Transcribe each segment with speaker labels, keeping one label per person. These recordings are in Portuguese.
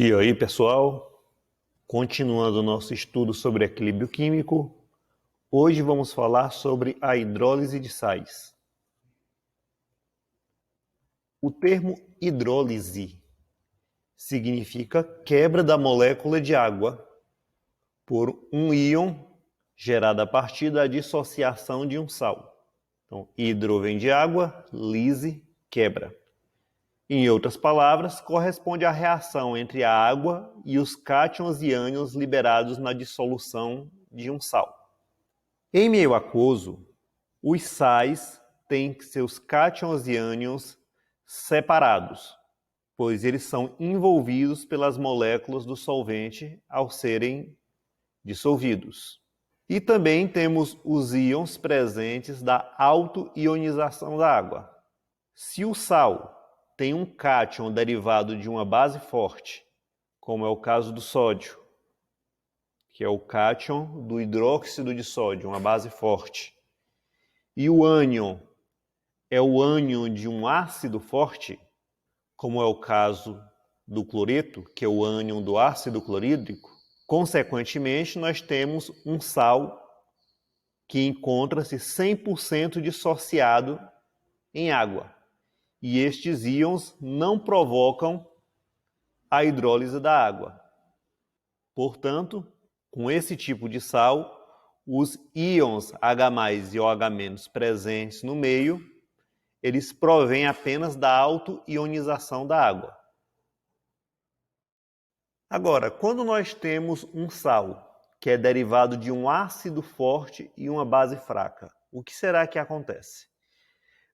Speaker 1: E aí, pessoal, continuando o nosso estudo sobre equilíbrio químico, hoje vamos falar sobre a hidrólise de sais. O termo hidrólise significa quebra da molécula de água por um íon gerado a partir da dissociação de um sal. Então, hidro vem de água, lise, quebra. Em outras palavras, corresponde à reação entre a água e os cátions e ânions liberados na dissolução de um sal. Em meio aquoso, os sais têm seus cátions e ânions separados, pois eles são envolvidos pelas moléculas do solvente ao serem dissolvidos. E também temos os íons presentes da autoionização da água. Se o sal tem um cátion derivado de uma base forte, como é o caso do sódio, que é o cátion do hidróxido de sódio, uma base forte, e o ânion é o ânion de um ácido forte, como é o caso do cloreto, que é o ânion do ácido clorídrico, consequentemente nós temos um sal que encontra-se 100% dissociado em água. E estes íons não provocam a hidrólise da água. Portanto, com esse tipo de sal, os íons H+ e OH- presentes no meio, eles provêm apenas da autoionização da água. Agora, quando nós temos um sal que é derivado de um ácido forte e uma base fraca, o que será que acontece?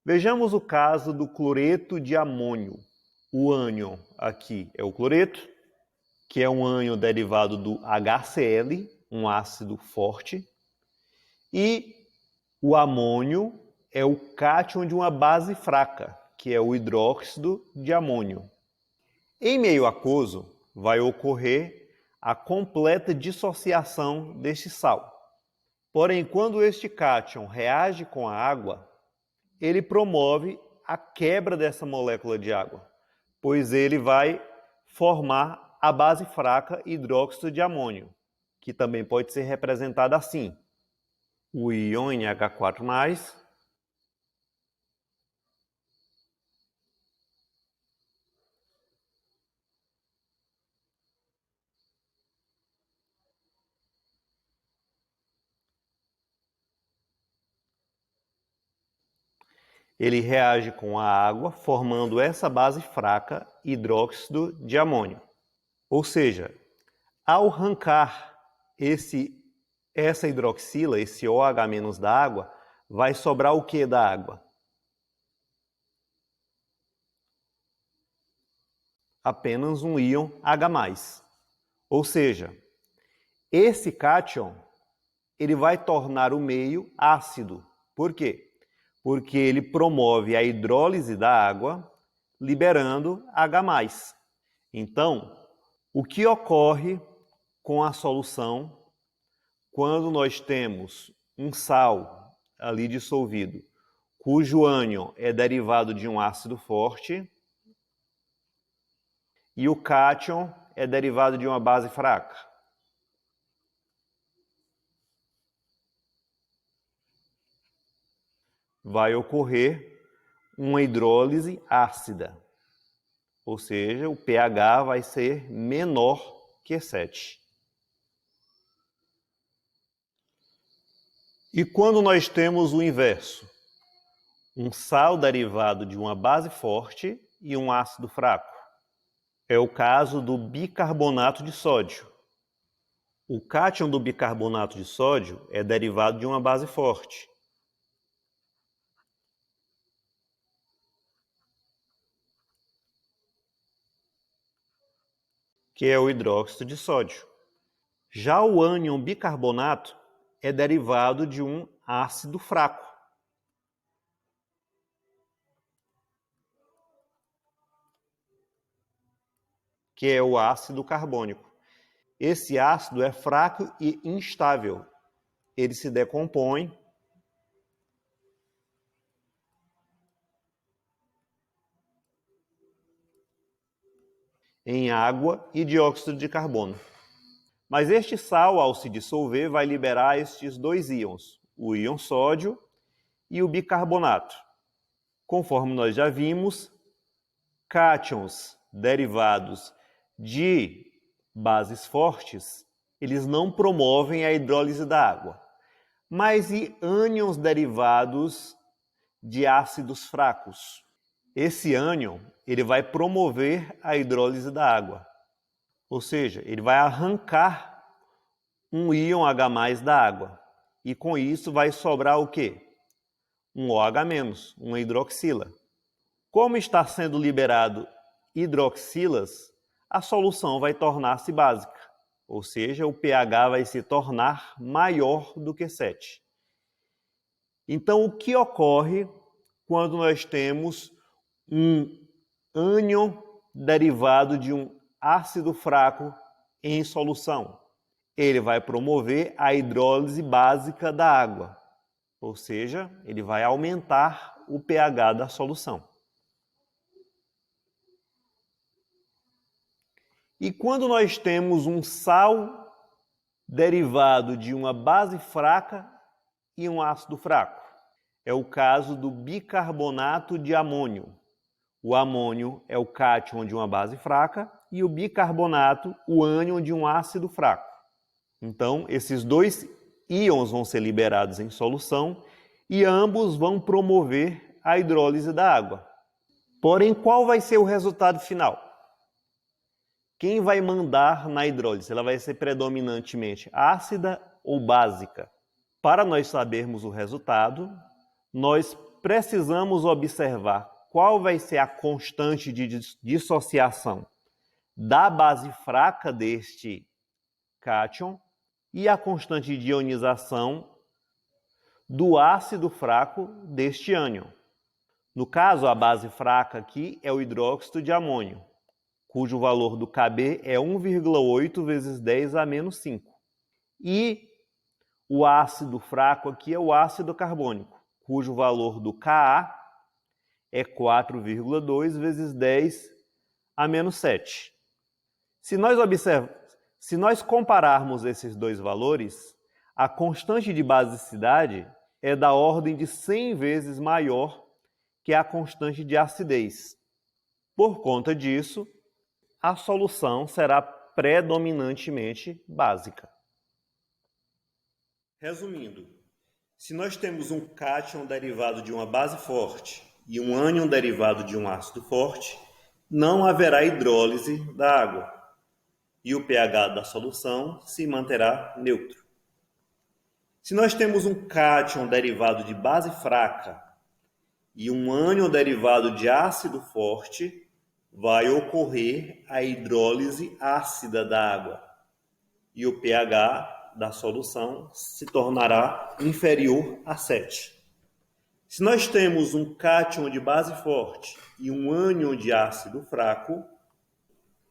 Speaker 1: Vejamos o caso do cloreto de amônio. O ânion aqui é o cloreto, que é um ânion derivado do HCl, um ácido forte, e o amônio é o cátion de uma base fraca, que é o hidróxido de amônio. Em meio aquoso, vai ocorrer a completa dissociação deste sal. Porém, quando este cátion reage com a água, ele promove a quebra dessa molécula de água, pois ele vai formar a base fraca hidróxido de amônio, que também pode ser representada assim. O íon NH4+, ele reage com a água, formando essa base fraca hidróxido de amônio. Ou seja, ao arrancar essa hidroxila, esse OH- da água, vai sobrar o que da água? Apenas um íon H+. Ou seja, esse cátion ele vai tornar o meio ácido. Por quê? Porque ele promove a hidrólise da água, liberando H+. Então, o que ocorre com a solução quando nós temos um sal ali dissolvido, cujo ânion é derivado de um ácido forte, e o cátion é derivado de uma base fraca? Vai ocorrer uma hidrólise ácida, ou seja, o pH vai ser menor que 7. E quando nós temos o inverso, um sal derivado de uma base forte e um ácido fraco, é o caso do bicarbonato de sódio. O cátion do bicarbonato de sódio é derivado de uma base forte. Que é o hidróxido de sódio. Já o ânion bicarbonato é derivado de um ácido fraco, que é o ácido carbônico. Esse ácido é fraco e instável. Ele se decompõe em água e dióxido de carbono. Mas este sal, ao se dissolver, vai liberar estes dois íons, o íon sódio e o bicarbonato. Conforme nós já vimos, cátions derivados de bases fortes, eles não promovem a hidrólise da água. Mas e ânions derivados de ácidos fracos? Esse ânion, ele vai promover a hidrólise da água. Ou seja, ele vai arrancar um íon H+ da água. E com isso vai sobrar o quê? Um OH-, uma hidroxila. Como está sendo liberado hidroxilas, a solução vai tornar-se básica. Ou seja, o pH vai se tornar maior do que 7. Então, o que ocorre quando nós temos um ânion derivado de um ácido fraco em solução? Ele vai promover a hidrólise básica da água, ou seja, ele vai aumentar o pH da solução. E quando nós temos um sal derivado de uma base fraca e um ácido fraco? É o caso do bicarbonato de amônio. O amônio é o cátion de uma base fraca e o bicarbonato, o ânion de um ácido fraco. Então, esses dois íons vão ser liberados em solução e ambos vão promover a hidrólise da água. Porém, qual vai ser o resultado final? Quem vai mandar na hidrólise? Ela vai ser predominantemente ácida ou básica? Para nós sabermos o resultado, nós precisamos observar qual vai ser a constante de dissociação da base fraca deste cátion e a constante de ionização do ácido fraco deste ânion. No caso, a base fraca aqui é o hidróxido de amônio, cujo valor do Kb é 1,8 vezes 10 a menos 5. E o ácido fraco aqui é o ácido carbônico, cujo valor do Ka é 4,2 vezes 10 a menos 7. Se nós compararmos esses dois valores, a constante de basicidade é da ordem de 100 vezes maior que a constante de acidez. Por conta disso, a solução será predominantemente básica. Resumindo, se nós temos um cátion derivado de uma base forte e um ânion derivado de um ácido forte, não haverá hidrólise da água e o pH da solução se manterá neutro. Se nós temos um cátion derivado de base fraca e um ânion derivado de ácido forte, vai ocorrer a hidrólise ácida da água e o pH da solução se tornará inferior a 7. Se nós temos um cátion de base forte e um ânion de ácido fraco,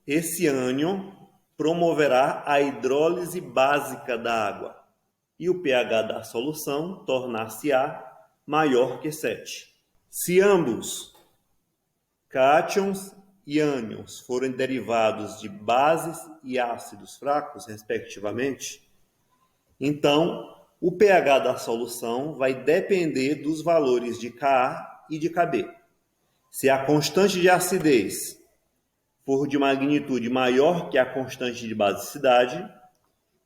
Speaker 1: esse ânion promoverá a hidrólise básica da água e o pH da solução tornar-se-á maior que 7. Se ambos, cátions e ânions, forem derivados de bases e ácidos fracos, respectivamente, então o pH da solução vai depender dos valores de Ka e de Kb. Se a constante de acidez for de magnitude maior que a constante de basicidade,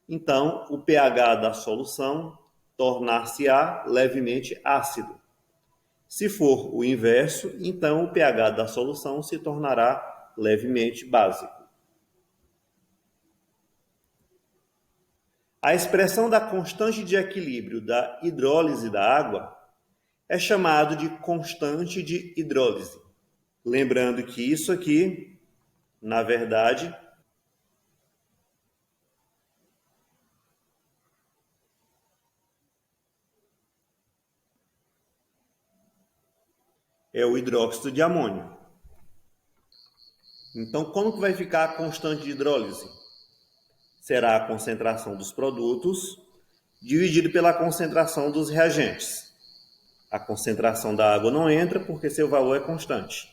Speaker 1: então o pH da solução tornar-se-á levemente ácido. Se for o inverso, então o pH da solução se tornará levemente básico. A expressão da constante de equilíbrio da hidrólise da água é chamado de constante de hidrólise. Lembrando que isso aqui, na verdade, é o hidróxido de amônio. Então, como que vai ficar a constante de hidrólise? Será a concentração dos produtos dividido pela concentração dos reagentes. A concentração da água não entra porque seu valor é constante.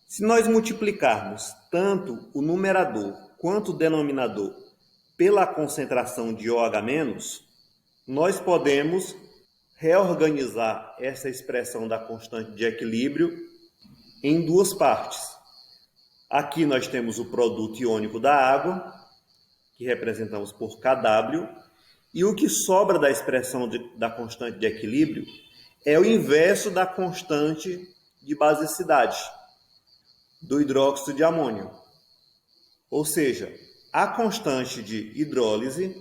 Speaker 1: Se nós multiplicarmos tanto o numerador quanto o denominador pela concentração de OH-, nós podemos reorganizar essa expressão da constante de equilíbrio em duas partes. Aqui nós temos o produto iônico da água, que representamos por Kw, e o que sobra da expressão da constante de equilíbrio é o inverso da constante de basicidade do hidróxido de amônio. Ou seja, a constante de hidrólise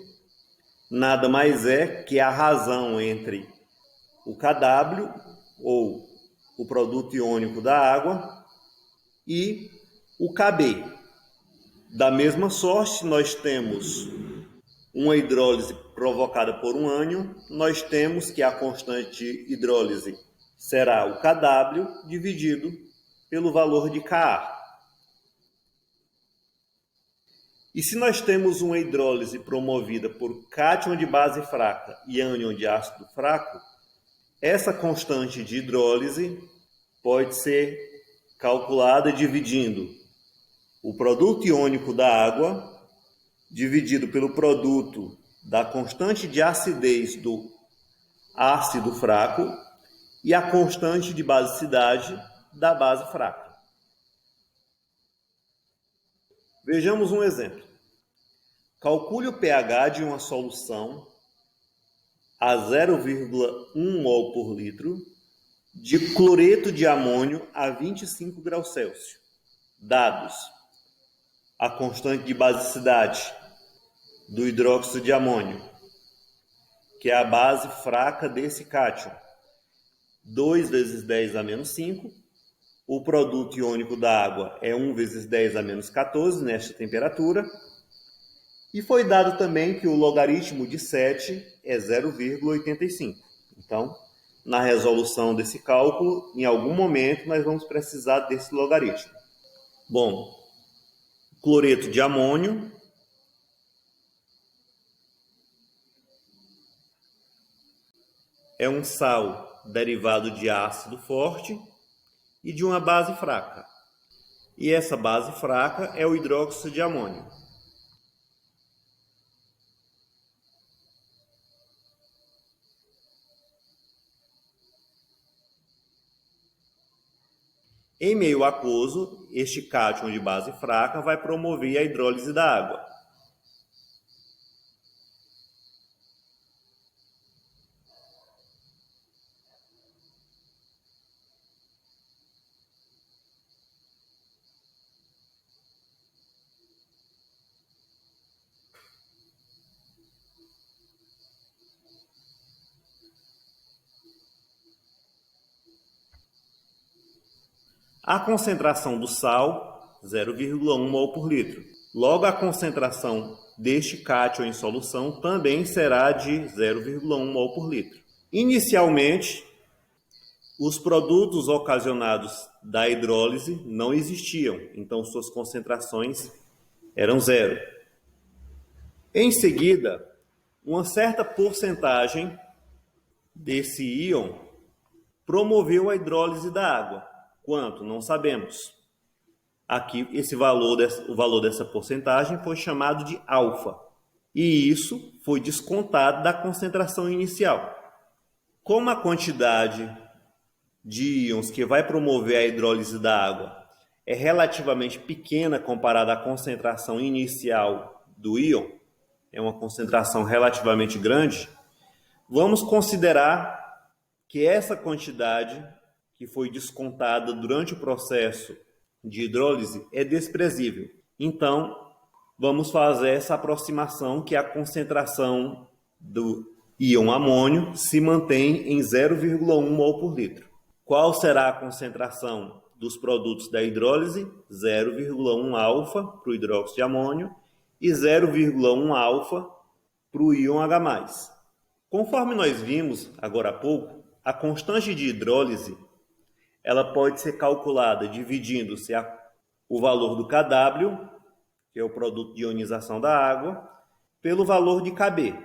Speaker 1: nada mais é que a razão entre o Kw, ou o produto iônico da água, e o Kb. Da mesma sorte, nós temos uma hidrólise provocada por um ânion, nós temos que a constante de hidrólise será o Kw dividido pelo valor de Ka. E se nós temos uma hidrólise promovida por cátion de base fraca e ânion de ácido fraco, essa constante de hidrólise pode ser calculada dividindo o produto iônico da água dividido pelo produto da constante de acidez do ácido fraco e a constante de basicidade da base fraca. Vejamos um exemplo. Calcule o pH de uma solução a 0,1 mol por litro de cloreto de amônio a 25 graus Celsius. Dados: a constante de basicidade do hidróxido de amônio, que é a base fraca desse cátion, 2 vezes 10 a menos 5. O produto iônico da água é 1 vezes 10 a menos 14 nesta temperatura. E foi dado também que o logaritmo de 7 é 0,85. Então, na resolução desse cálculo, em algum momento nós vamos precisar desse logaritmo. Bom, cloreto de amônio é um sal derivado de ácido forte e de uma base fraca. E essa base fraca é o hidróxido de amônio. Em meio aquoso, este cátion de base fraca vai promover a hidrólise da água. A concentração do sal, 0,1 mol por litro. Logo, a concentração deste cátion em solução também será de 0,1 mol por litro. Inicialmente, os produtos ocasionados da hidrólise não existiam, então suas concentrações eram zero. Em seguida, uma certa porcentagem desse íon promoveu a hidrólise da água. Quanto? Não sabemos. Aqui, o valor dessa porcentagem foi chamado de alfa. E isso foi descontado da concentração inicial. Como a quantidade de íons que vai promover a hidrólise da água é relativamente pequena comparada à concentração inicial do íon, é uma concentração relativamente grande, vamos considerar que essa quantidade que foi descontada durante o processo de hidrólise é desprezível. Então, vamos fazer essa aproximação que a concentração do íon amônio se mantém em 0,1 mol por litro. Qual será a concentração dos produtos da hidrólise? 0,1 alfa para o hidróxido de amônio e 0,1 alfa para o íon H+. Conforme nós vimos agora há pouco, a constante de hidrólise ela pode ser calculada dividindo-se o valor do Kw, que é o produto de ionização da água, pelo valor de Kb.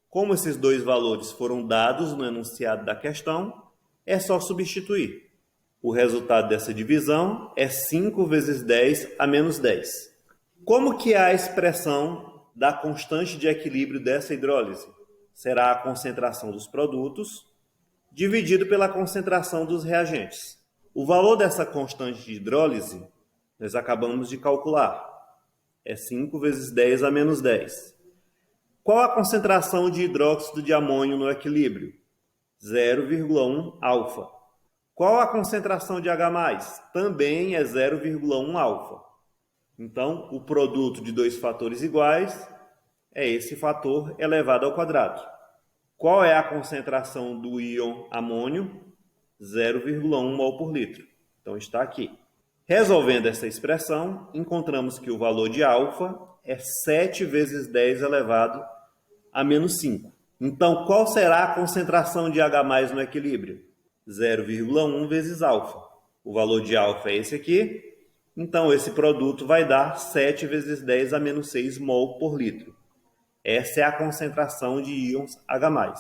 Speaker 1: Como esses dois valores foram dados no enunciado da questão, é só substituir. O resultado dessa divisão é 5 vezes 10 a menos 10. Como que é a expressão da constante de equilíbrio dessa hidrólise? Será a concentração dos produtos dividido pela concentração dos reagentes. O valor dessa constante de hidrólise nós acabamos de calcular. É 5 vezes 10 a menos 10. Qual a concentração de hidróxido de amônio no equilíbrio? 0,1 alfa. Qual a concentração de H+? Também é 0,1 alfa. Então, o produto de dois fatores iguais é esse fator elevado ao quadrado. Qual é a concentração do íon amônio? 0,1 mol por litro. Então, está aqui. Resolvendo essa expressão, encontramos que o valor de alfa é 7 vezes 10 elevado a menos 5. Então, qual será a concentração de H+ no equilíbrio? 0,1 vezes alfa. O valor de alfa é esse aqui. Então, esse produto vai dar 7 vezes 10 a menos 6 mol por litro. Essa é a concentração de íons H+.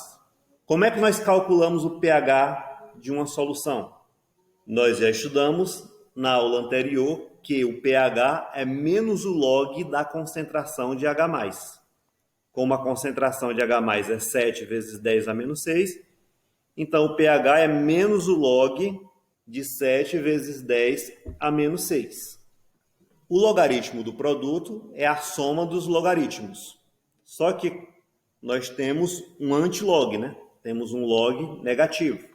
Speaker 1: Como é que nós calculamos o pH de uma solução? Nós já estudamos na aula anterior que o pH é menos o log da concentração de H+. Como a concentração de H+ é 7 vezes 10 a menos 6, então o pH é menos o log de 7 vezes 10 a menos 6. O logaritmo do produto é a soma dos logaritmos. Só que nós temos um antilog, né? Temos um log negativo.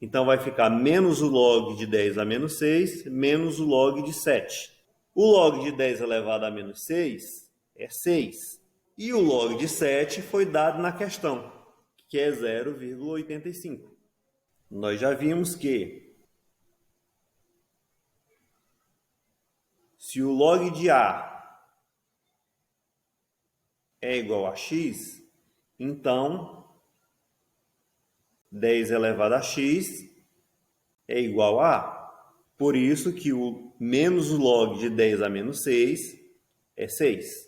Speaker 1: Então vai ficar menos o log de 10 a menos 6, menos o log de 7. O log de 10 elevado a menos 6 é 6. E o log de 7 foi dado na questão, que é 0,85. Nós já vimos que se o log de A é igual a x, então 10 elevado a x é igual a A. Por isso que o menos o log de 10 a menos 6 é 6.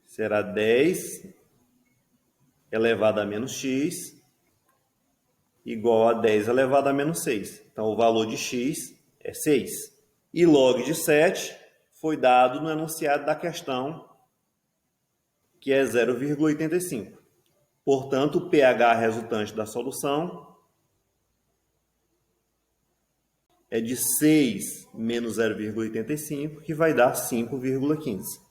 Speaker 1: Será 10 elevado a menos x igual a 10 elevado a menos 6. Então, o valor de x é 6. E log de 7 foi dado no enunciado da questão, que é 0,85. Portanto, o pH resultante da solução é de 6 menos 0,85, que vai dar 5,15.